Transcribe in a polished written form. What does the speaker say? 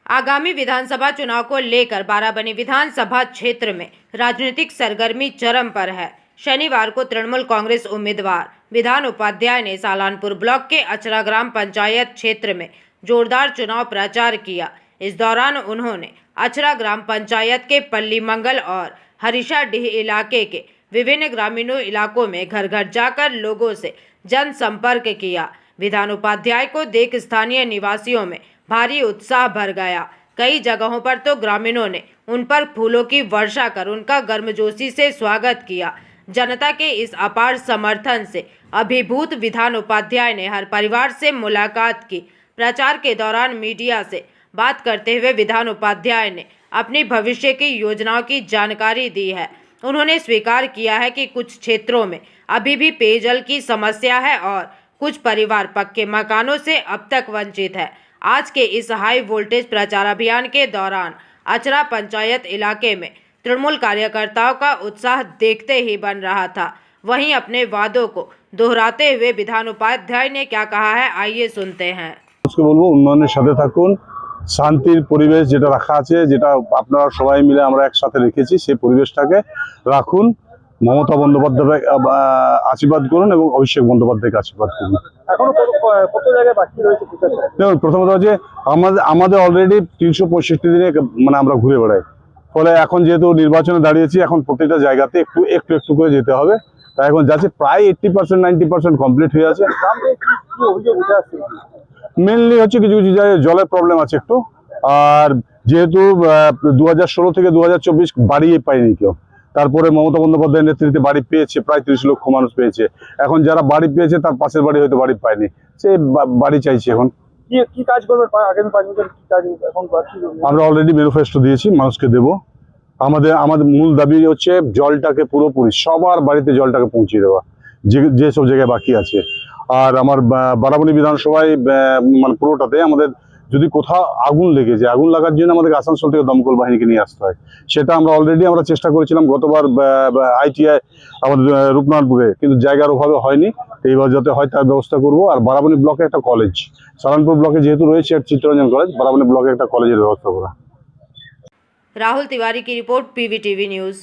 आगामी विधानसभा चुनाव को लेकर बाराबनी विधानसभा क्षेत्र में राजनीतिक सरगर्मी चरम पर है। शनिवार को तृणमूल कांग्रेस उम्मीदवार विधान उपाध्याय ने सालानपुर ब्लॉक के अचरा ग्राम पंचायत क्षेत्र में जोरदार चुनाव प्रचार किया। इस दौरान उन्होंने अचरा ग्राम पंचायत के पल्ली मंगल और हरीशाडीह इलाके के विभिन्न ग्रामीणों इलाकों में घर घर जाकर लोगों से जनसंपर्क किया। विधान उपाध्याय को देख स्थानीय निवासियों में भारी उत्साह भर गया। कई जगहों पर तो ग्रामीणों ने उन पर फूलों की वर्षा कर उनका गर्मजोशी से स्वागत किया। जनता के इस अपार समर्थन से अभिभूत विधान उपाध्याय ने हर परिवार से मुलाकात की। प्रचार के दौरान मीडिया से बात करते हुए विधान उपाध्याय ने अपनी भविष्य की योजनाओं की जानकारी दी है। उन्होंने स्वीकार किया है कि कुछ क्षेत्रों में अभी भी पेयजल की समस्या है और कुछ परिवार पक्के मकानों से अब तक वंचित है। आज के इस हाई वोल्टेज प्रचार अभियान के दौरान अचरा पंचायत इलाके में तृणमूल कार्यकर्ताओं का उत्साह देखते ही बन रहा था। वहीं अपने वादों को दोहराते हुए विधान उपाध्याय ने क्या कहा है, आइए सुनते हैं। उसके बोलबो उन्नयনের সাথে থাকুন, শান্তির পরিবেশ যেটা রাখা আছে, যেটা আপনারা সবাই মিলে আমরা একসাথে রেখেছি, সেই পরিবেশটাকে রাখুন। মমতা বন্দ্যোপাধ্যায় আশীর্বাদ করুন এবং অভিষেক বন্দ্যোপাধ্যায়কে আশীর্বাদ করুন। এখনো কত জায়গায় বাকি রয়েছে প্রচার? দেখুন, প্রথমত হচ্ছে আমাদের অলরেডি 365 দিনে মানে আমরা ঘুরে বেড়াই। ফলে এখন যেহেতু নির্বাচনে দাঁড়িয়েছি, এখন প্রত্যেকটা জায়গাতে একটু করে যেতে হবে। তাই এখন যাচ্ছে প্রায় 80% 90% কমপ্লিট হয়ে আছে। মেনলি হচ্ছে কিছু কিছু জায়গায় জলের প্রবলেম আছে একটু। আর যেহেতু 2016 থেকে 2024 বাড়িয়ে পায়নি কেউ, তারপরে মমতা বন্দ্যোপাধ্যায়ের নেতৃত্বে বাড়ি পেয়েছে, প্রায় 30 লক্ষ মানুষ পেয়েছে। এখন যারা বাড়ি পেয়েছে তার পাশের বাড়ি হয়তো বাড়ি পায়নি, সে বাড়ি চাইছে। এখন কি কাজ করবে আগামী 5 বছর? কি কাজ এখন আমরা অলরেডি ম্যানিফেস্টো দিয়েছি, মানুষকে দেব। আমাদের মূল দাবি হচ্ছে জলটাকে পুরোপুরি সবার বাড়িতে জলটাকে পৌঁছে দেওয়া, যেসব জায়গায় বাকি আছে। আর আমার বারাবণী বিধানসভায় মানে পুরোটাতে আমাদের যদি কোথাও আগুন লেগে যায়, আগুন লাগার জন্য আমাদের আসানসোল থেকে দমকল বাহিনীকে নিয়ে আসতে হয়। সেটা আমরা অলরেডি চেষ্টা করেছিলাম গতবার ITI আমাদের রূপনারায়ণপুরে, কিন্তু জায়গার অভাবে হয়নি। এইবার যাতে হয় তার ব্যবস্থা করব। আর বারাবণী ব্লকে একটা কলেজ, সালানপুর ব্লকে যেহেতু রয়েছে চিত্তরঞ্জন কলেজ, বারাবণী ব্লকে একটা কলেজের ব্যবস্থা করা। राहुल तिवारी की रिपोर्ट, PVTV न्यूज़।